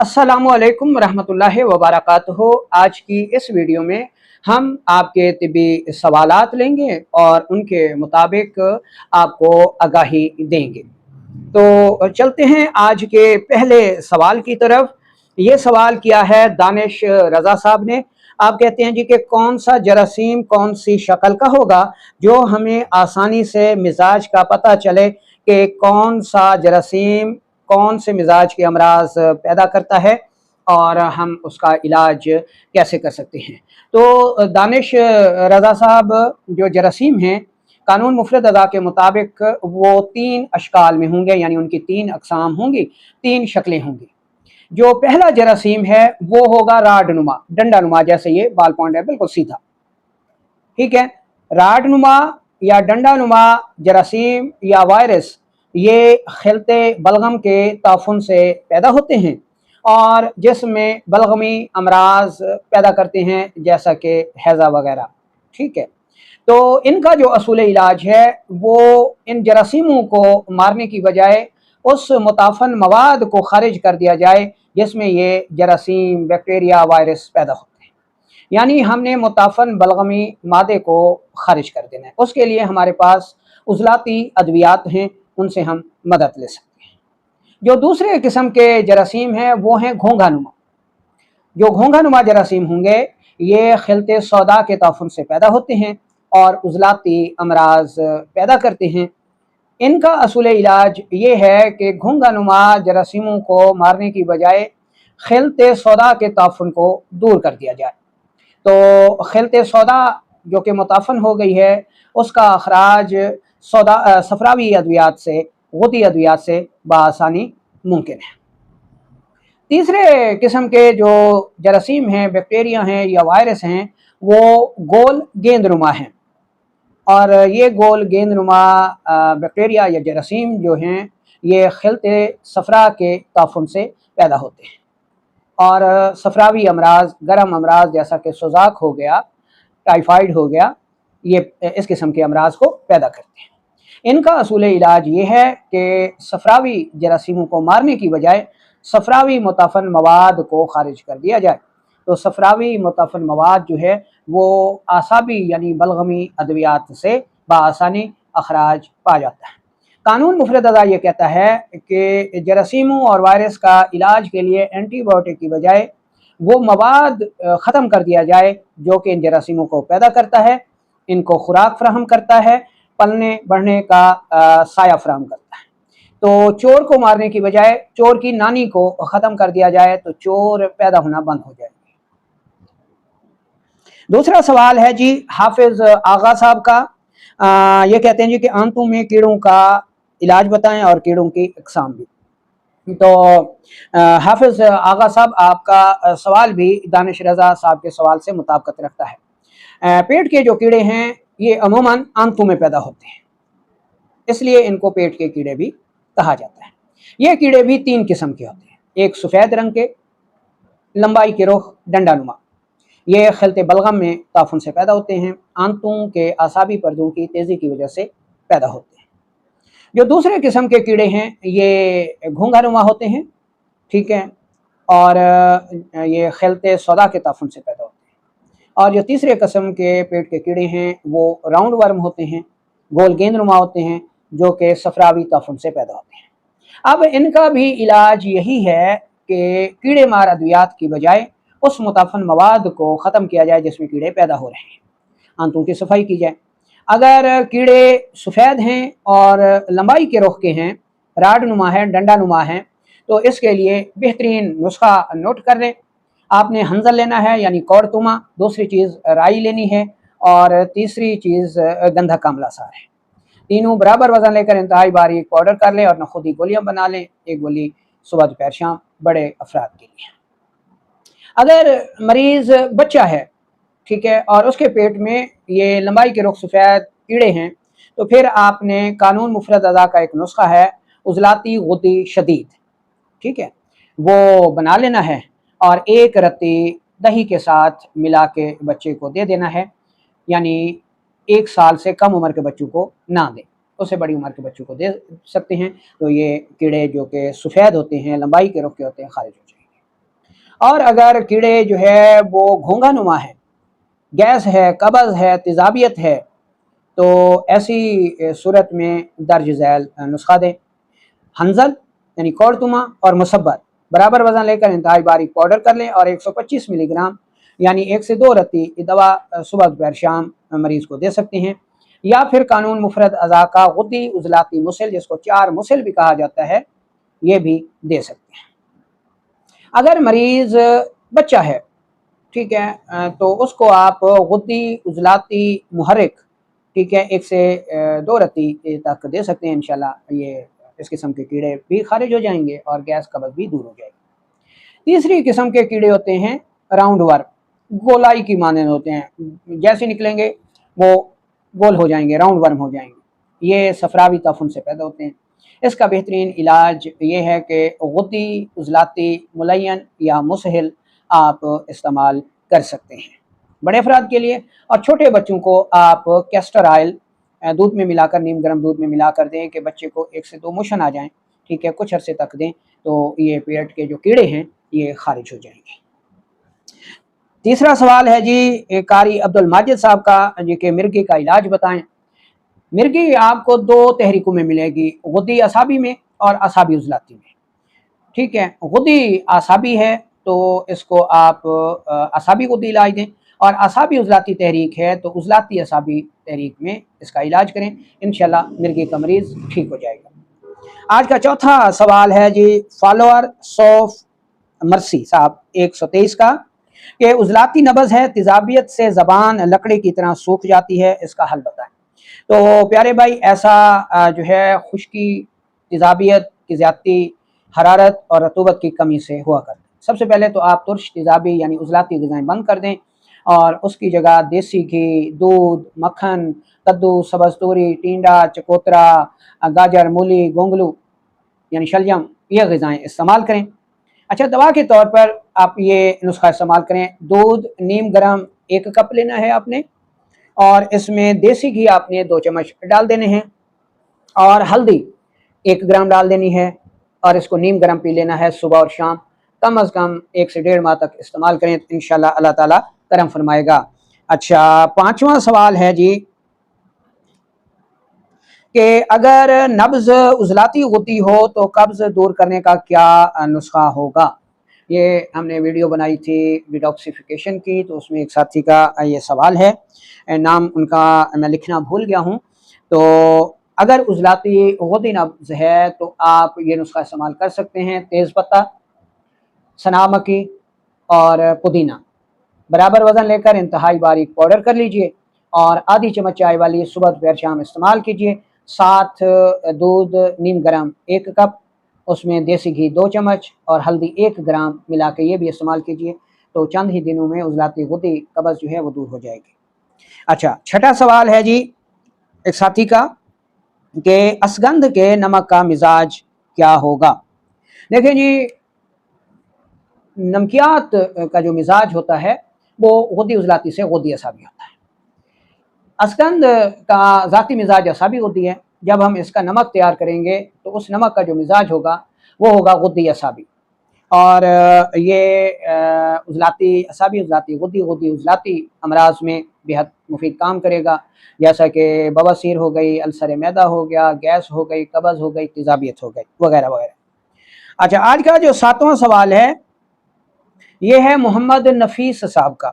अस्सलामुअलैकुम रहमतुल्लाहि व बरकातुहू। आज की इस वीडियो में हम आपके तिब्बी सवालात लेंगे और उनके मुताबिक आपको आगाही देंगे। तो चलते हैं आज के पहले सवाल की तरफ। ये सवाल किया है दानिश रज़ा साहब ने। आप कहते हैं जी कि कौन सा जरासीम कौन सी शक्ल का होगा जो हमें आसानी से मिजाज का पता चले कि कौन सा जरासीम कौन से मिजाज के अमराज पैदा करता है और हम उसका इलाज कैसे कर सकते हैं। तो दानिश रज़ा साहब, जो जरासीम हैं कानून मुफरद अदा के मुताबिक वो 3 अशकाल में होंगे, यानी उनकी 3 अक़साम होंगी, 3 शक्लें होंगी। जो पहला जरासीम है वो होगा राड नुमा, डंडा नुमा, जैसे ये बाल पॉइंट है, बिल्कुल सीधा। ठीक है, राड नुमा या डंडा नुमा जरासीम या वायरस ये खिलते बलगम के ताफुन से पैदा होते हैं और जिसमें बलगमी अमराज पैदा करते हैं, जैसा कि हैज़ा वगैरह। ठीक है, तो इनका जो असूल इलाज है वो इन जरासीमों को मारने की बजाय उस मुताफन मवाद को खारिज कर दिया जाए जिसमें ये जरासीम, बैक्टीरिया, वायरस पैदा होते हैं। यानी हमने मुताफन बलगमी मादे को खारिज कर देना है। उसके लिए हमारे पास उज़लाती अद्वियात हैं, उनसे हम मदद ले सकते हैं। जो दूसरे किस्म के जरासीम हैं वो हैं घोंघा नुमा। जो घोंघा नुमा जरासीम होंगे ये खिलते सौदा के ताफुन से पैदा होते हैं और उज़लाती अमराज पैदा करते हैं। इनका असूल इलाज ये है कि घोंघा नुमा जरासीमों को मारने की बजाय खिलते सौदा के ताफुन को दूर कर दिया जाए। तो खिलते सौदा जो कि मुताफन हो गई है उसका अखराज सफरावी अद्वियात से, गुदी अद्वियात से बआसानी मुमकिन है। तीसरे किस्म के जो जरासीम हैं, बैक्टीरिया हैं या वायरस हैं, वो गोल गेंदनुमा हैं और ये गोल गेंदनुमा बैक्टीरिया या जरासीम जो हैं ये खिलते सफरा के ताफुन से पैदा होते हैं और सफरावी अमराज, गर्म अमराज जैसा कि सुजाक हो गया, टाइफाइड हो गया, ये इस किस्म के अमराज को पैदा करते हैं। इनका असूल इलाज ये है कि सफरावी जरासीमों को मारने की बजाय सफरावी मुताफन मवाद को खारिज कर दिया जाए। तो सफरावी मुताफन मवाद जो है वो आसाबी यानी बलगमी अद्वियात से बआसानी अखराज पा जाता है। कानून मुफरद अदा ये कहता है कि जरासीमों और वायरस का इलाज के लिए एंटीबायोटिक की बजाय वो मवाद ख़त्म कर दिया जाए जो कि इन जरासीमों को पैदा करता है, इनको खुराक फराहम करता है, पलने बढ़ने का साया फराहम करता है। तो चोर को मारने की बजाय चोर की नानी को ख़त्म कर दिया जाए तो चोर पैदा होना बंद हो जाएंगे। दूसरा सवाल है जी हाफिज आगा साहब का। ये कहते हैं जी कि आंतों में कीड़ों का इलाज बताएं और कीड़ों की अक़साम भी। तो हाफिज आगा साहब, आपका सवाल भी दानिश रज़ा साहब के सवाल से मुताबिकत रखता है। पेट के जो कीड़े हैं ये अमूमन आंतों में पैदा होते हैं, इसलिए इनको पेट के कीड़े भी कहा जाता है। ये कीड़े भी 3 किस्म के होते हैं। एक सफ़ेद रंग के, लंबाई के रुख, डंडा नुमा। ये खिलते बलगम में ताफुन से पैदा होते हैं, आंतों के आसाबी पर्दों की तेज़ी की वजह से पैदा होते हैं। जो दूसरे किस्म के कीड़े हैं ये घोंघा नुमा होते हैं, ठीक है, और ये खिलते सौदा के ताफुन से पैदा होते हैं। और जो तीसरे किस्म के पेट के कीड़े हैं वो राउंड वर्म होते हैं, गोल गेंदनुमा होते हैं, जो कि सफरावी ताफुन से पैदा होते हैं। अब इनका भी इलाज यही है कि कीड़े मार अद्वियात की बजाय उस मुताफन मवाद को ख़त्म किया जाए जिसमें कीड़े पैदा हो रहे हैं, आंतों की सफाई की जाए। अगर कीड़े सफ़ेद हैं और लंबाई के रुख के हैं, राड नुमा है, डंडा नुमा है, तो इसके लिए बेहतरीन नुस्खा नोट कर लें। आपने हंजल लेना है यानी कौड़तुमा, दूसरी चीज़ राई लेनी है और तीसरी चीज़ गंधा कामला सार है। तीनों बराबर वजन लेकर इंतहाई बारीक पाउडर कर लें और न खुद ही गोलियाँ बना लें, एक गोली सुबह दोपहर शाम बड़े अफराद के लिए। अगर मरीज़ बच्चा है, ठीक है, और उसके पेट में ये लंबाई के रुख सफ़ेद कीड़े हैं, तो फिर आपने कानून मुफरद अदा का एक नुस्खा है उज़लाती गुद्दी शदीद, ठीक है, वो बना लेना है और एक रत्ती दही के साथ मिला के बच्चे को दे देना है। यानी 1 साल से कम उम्र के बच्चों को ना दें, उससे बड़ी उम्र के बच्चों को दे सकते हैं। तो ये कीड़े जो कि सफ़ेद होते हैं, लंबाई के रुख के होते हैं, खारिज हो जाएंगे। और अगर कीड़े जो है वो घोंघा नुमा है, गैस है, कब्ज़ है, तेज़ाबियत है, तो ऐसी सूरत में दर्ज झैल नुस्खा दें। हंजल यानी कौड़तुमा और मुसब्बर बराबर वज़न लेकर इंतहाई बारीक पाउडर कर लें और 125 मिलीग्राम यानी 1 से 2 रत्ती दवा सुबह दोपहर शाम मरीज़ को दे सकते हैं। या फिर कानून मुफरद अज़ा का गुद्दी उज़लाती मुसल, जिसको 4 मुसल भी कहा जाता है, ये भी दे सकते हैं। अगर मरीज़ बच्चा है, ठीक है, तो उसको आप गुद्दी उज़लाती मुहर्रिक, ठीक है, 1 से 2 रत्ती तक दे सकते हैं। इंशाल्लाह ये इस किस्म के कीड़े भी खारिज हो जाएंगे और गैस कब्ज़ भी दूर हो जाएगी। तीसरी किस्म के कीड़े होते हैं राउंड वर्म, गोलाई की मानंद होते हैं, जैसे निकलेंगे वो गोल हो जाएंगे, राउंड वर्म हो जाएंगे। ये सफरावी ताफुन से पैदा होते हैं। इसका बेहतरीन इलाज ये है कि गुद्दी उज़लाती मुलयन या मुसहिल आप इस्तेमाल कर सकते हैं बड़े अफराद के लिए। और छोटे बच्चों को आप कैस्टर ऑयल दूध में मिलाकर, नीम गर्म दूध में मिलाकर दें कि बच्चे को 1 से 2 मोशन आ जाएं, ठीक है, कुछ अरसे तक दें, तो ये पेट के जो कीड़े हैं ये खारिज हो जाएंगे। तीसरा सवाल है जी कारी अब्दुल माजिद साहब का, जी कि मिर्गी का इलाज बताएं। मिर्गी आपको 2 तहरीकों में मिलेगी, गुद्दी असाबी में और असाबी उज़लाती में, ठीक है। गुद्दी असाबी है तो इसको आप असाबी गुद्दी इलाज दें, और असाबी उज़लाती तहरीक है तो उज़लाती असाबी तहरीक में इसका इलाज करें। इंशाल्लाह मिर्गी का मरीज़ ठीक हो जाएगा। आज का चौथा सवाल है जी फॉलोअर सौफ मर्सी साहब 123 का, कि उज़लाती नब्ज़ है, तेज़ाबियत से ज़बान लकड़ी की तरह सूख जाती है, इसका हल बताएं। तो प्यारे भाई, ऐसा जो है खुश्की, तेज़ाबियत की ज़्यादती, हरारत और रतूबत की कमी से हुआ करता है। सबसे पहले तो आप तुर्श, तेज़ाबी यानी उज़लाती ग़िज़ाएँ बंद कर दें और उसकी जगह देसी घी, दूध, मक्खन, कद्दू, सब्ज़ तूरी, टिंडा, चकोतरा, गाजर, मूली, गोंगलू यानी शलजम, ये ग़िज़ाएँ इस्तेमाल करें। अच्छा, दवा के तौर पर आप ये नुस्खा इस्तेमाल करें। दूध नीम गर्म 1 कप लेना है आपने, और इसमें देसी घी आपने 2 चम्मच डाल देने हैं, और हल्दी 1 ग्राम डाल देनी है, और इसको नीम गर्म पी लेना है सुबह और शाम। कम अज़ कम 1 से 1.5 माह तक इस्तेमाल करें, तो इंशाल्लाह अल्लाह ताला करम फरमाएगा। अच्छा, 5वां सवाल है जी कि अगर नब्ज़ उज़लाती गुद्दी हो तो कब्ज़ दूर करने का क्या नुस्खा होगा। ये हमने वीडियो बनाई थी डिटॉक्सिफिकेशन की, तो उसमें एक साथी का ये सवाल है, नाम उनका मैं लिखना भूल गया हूँ। तो अगर उज़लाती गुद्दी नब्ज़ है तो आप ये नुस्खा इस्तेमाल कर सकते हैं। तेज़ पत्ता, सना मक्खी और पुदीना बराबर वज़न लेकर इंतहाई बारीक पाउडर कर लीजिए, और आधी चम्मच चाय वाली सुबह दोपहर शाम इस्तेमाल कीजिए। साथ दूध नीम गर्म 1 कप, उसमें देसी घी 2 चम्मच और हल्दी 1 ग्राम मिला के ये भी इस्तेमाल कीजिए, तो चंद ही दिनों में उज़लाती गुद्दी कब्ज़ जो है वो दूर हो जाएगी। अच्छा, छठा सवाल है जी एक साथी का, कि असगंध के नमक का मिजाज क्या होगा। देखें जी, नमकियात का जो मिजाज होता है वो गुद्दी उज़लाती से गुद्दी असाबी होता है। असगंध का ज़ाती मिजाज असाबी होती है। जब हम इसका नमक तैयार करेंगे तो उस नमक का जो मिजाज होगा वो होगा गुद्दी असाबी, और ये उज़लाती असाबी, उज़लाती गुद्दी, गुद्दी उज़लाती अमराज में बेहद मुफीद काम करेगा, जैसा कि बवासीर हो गई, अल्सर मैदा हो गया, गैस हो गई, कब्ज़ हो गई, तेज़ाबियत हो गई, वगैरह वगैरह। अच्छा, आज का जो 7वां सवाल है ये है मोहम्मद नफीस साहब का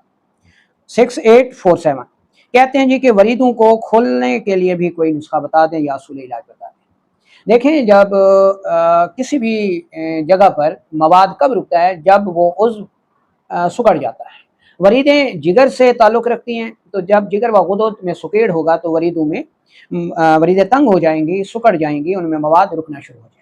6847, कहते हैं जी कि वरीदों को खोलने के लिए भी कोई नुस्खा बता दें या असूल इलाज बता दें। देखें, जब किसी भी जगह पर मवाद कब रुकता है, जब वो उज़्व सुकड़ जाता है। वरीदें जिगर से ताल्लुक़ रखती हैं, तो जब जिगर व गुदद में सुकेड़ होगा तो वरीदों में वरीदें तंग हो जाएंगी, सुकड़ जाएंगी, उनमें मवाद रुकना शुरू हो जाएगा।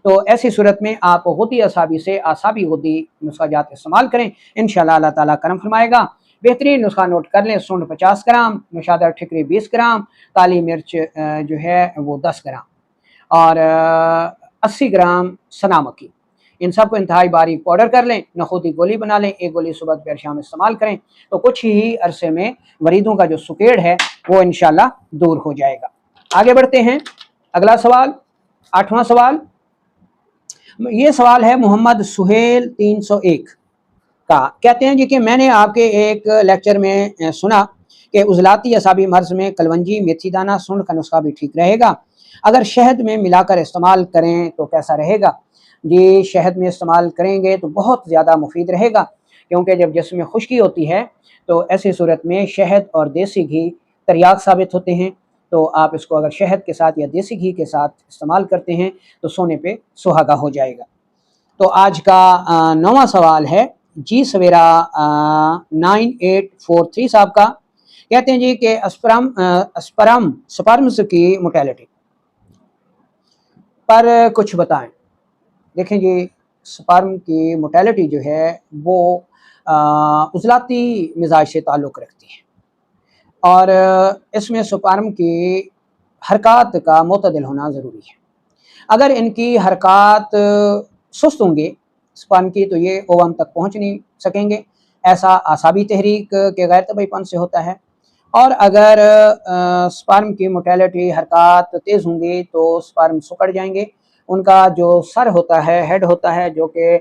तो ऐसी सूरत में आप गुद्दी असाबी से असाबी गुद्दी नुस्खा जात इस्तेमाल करें, इंशाल्लाह अल्लाह ताला करम फरमाएगा। बेहतरीन नुस्खा नोट कर लें। सूंड 50 ग्राम, नौशादा ठिकरी 20 ग्राम, काली मिर्च जो है वो 10 ग्राम और 80 ग्राम सना मक्खी, इन सब को इंतहाई बारीक पाउडर कर लें। नखूद की गोली बना लें, 1 गोली सुबह दोपहर शाम इस्तेमाल करें, तो कुछ ही अरसे में वरीदों का जो सुकेड़ है वो इंशाल्लाह दूर हो जाएगा। आगे बढ़ते हैं। अगला सवाल, 8वां सवाल, ये सवाल है मोहम्मद सुहेल 301, کا। कहते हैं जी कि मैंने आपके एक लेक्चर में सुना कि उजलाती असाबी मर्ज में कलवंजी, मेथी दाना, सुंड का नुस्खा भी ठीक रहेगा, अगर शहद में मिलाकर इस्तेमाल करें तो कैसा रहेगा? जी, शहद में इस्तेमाल करेंगे तो बहुत ज़्यादा मुफीद रहेगा, क्योंकि जब जिस्म में खुश्की होती है तो ऐसी सूरत में शहद और देसी घी तरियाक साबित होते हैं। तो आप इसको अगर शहद के साथ या देसी घी के साथ इस्तेमाल करते हैं तो सोने पे सुहागा हो जाएगा। तो आज का 9वां सवाल है जी सवेरा 9843 साहब का। कहते हैं जी कि स्पर्म्स की मोर्टेलिटी पर कुछ बताएं। देखें जी, स्पर्म की मोर्टेलिटी जो है वो उजलाती मिजाज से ताल्लुक़ रखती है, और इसमें स्पर्म की हरकत का मुतदिल होना ज़रूरी है। अगर इनकी हरकत सुस्त होंगे स्पर्म की तो ये ओवम तक पहुंच नहीं सकेंगे, ऐसा आसाबी तहरीक के गैर तबीपन से होता है। और अगर स्पर्म की मोर्टेलिटी हरकत तेज़ होंगी तो स्पर्म सुकड़ जाएंगे, उनका जो सर होता है, हेड होता है, जो कि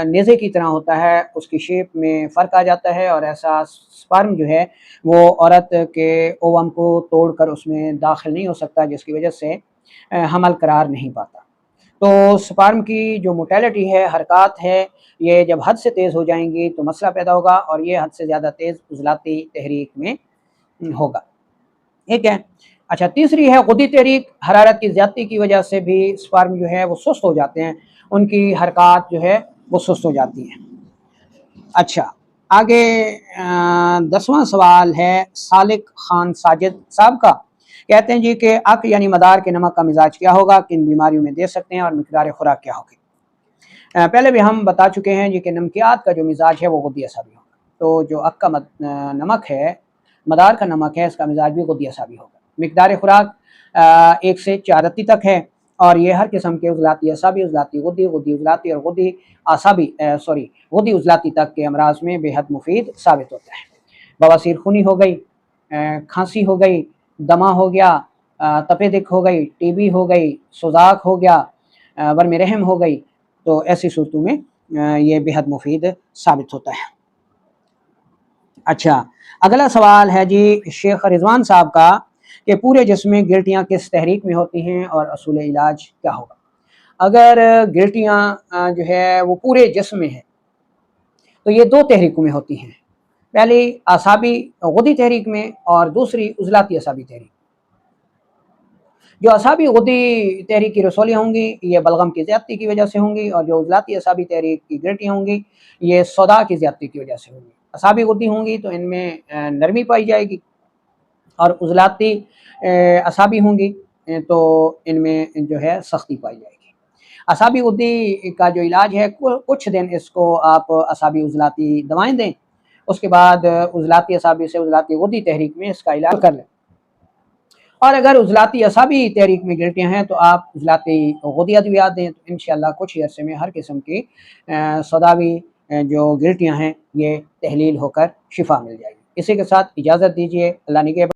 नेज़े की तरह होता है, उसकी शेप में फ़र्क आ जाता है, और ऐसा स्पर्म जो है वो औरत के ओवम को तोड़कर उसमें दाखिल नहीं हो सकता, जिसकी वजह से हमल करार नहीं पाता। तो स्पर्म की जो मोर्टेलिटी है, हरकत है, ये जब हद से तेज़ हो जाएंगी तो मसला पैदा होगा, और ये हद से ज़्यादा तेज़ उजलाती तहरीक में होगा। ठीक है। अच्छा, तीसरी है गुद्दी तहरीक। हरारत की ज़्यादती की वजह से भी स्पर्म जो है वो सुस्त हो जाते हैं, उनकी हरकत जो है वो सुस्त हो जाती है। अच्छा, आगे 10वां सवाल है सालिक खान साजिद साहब का। कहते हैं जी कि अक यानी मदार के नमक का मिजाज क्या होगा, किन बीमारियों में दे सकते हैं, और मिकदार खुराक क्या होगी? पहले भी हम बता चुके हैं जी कि नमकियात का जो मिजाज है वो गुद्दी असाबी होगा। तो जो अक का नमक है, मदार का नमक है, इसका मिजाज भी गुद्दी असाबी होगा। मिकदार खुराक 1 से 4 रत्ती तक है, और ये हर किस्म के उजलाती असाबी, उजलाती गुद्दी, गुद्दी उजलाती और गुद्दी आसाबी गुद्दी उजलाती तक के अमराज में बेहद मुफीद साबित होता है। बवासीर खूनी हो गई, खांसी हो गई, दमा हो गया, तपे दिक हो गई, टीबी हो गई, सुजाक हो गया, वर्म रहम हो गई, तो ऐसी सूरतों में ये बेहद मुफीद साबित होता है। अच्छा, अगला सवाल है जी शेख रिजवान साहब का कि पूरे जिस्म में गिल्टियाँ किस तहरीक में होती हैं और असूल इलाज क्या होगा? अगर गिल्टियाँ जो है वो पूरे जिस्म में है तो ये 2 तहरीकों में होती हैं, पहली आसाबी गुद्दी तहरीक में और दूसरी उजलाती असाबी तहरीक। जो असाबी गुद्दी तहरीक की रसौलियाँ होंगी ये बलगम की ज़्यादती की वजह से होंगी, और जो उजलाती असाबी तहरीक की गिल्टियाँ होंगी ये सौदा की ज़्यादती की वजह से होंगी। असाबी गुद्दी होंगी तो इनमें नरमी पाई जाएगी, और उजलाती असाबी होंगी तो इनमें जो है सख्ती पाई जाएगी। असाबी गुद्दी का जो इलाज है, कुछ दिन इसको आप असाबी उजलाती दवाएं दें, उसके बाद उजलाती असाबी से उजलाती गुद्दी तहरीक में इसका इलाज कर लें। और अगर उजलाती असाबी तहरीक में गिल्टियाँ हैं तो आप उजलाती गुद्दी अद्वियात दें, तो इंशाअल्लाह कुछ ही अरसे में हर किस्म की सौदावी जो गिल्टियाँ हैं ये तहलील होकर शिफा मिल जाएगी। इसी के साथ इजाज़त दीजिए। अल्लाह निगहबान।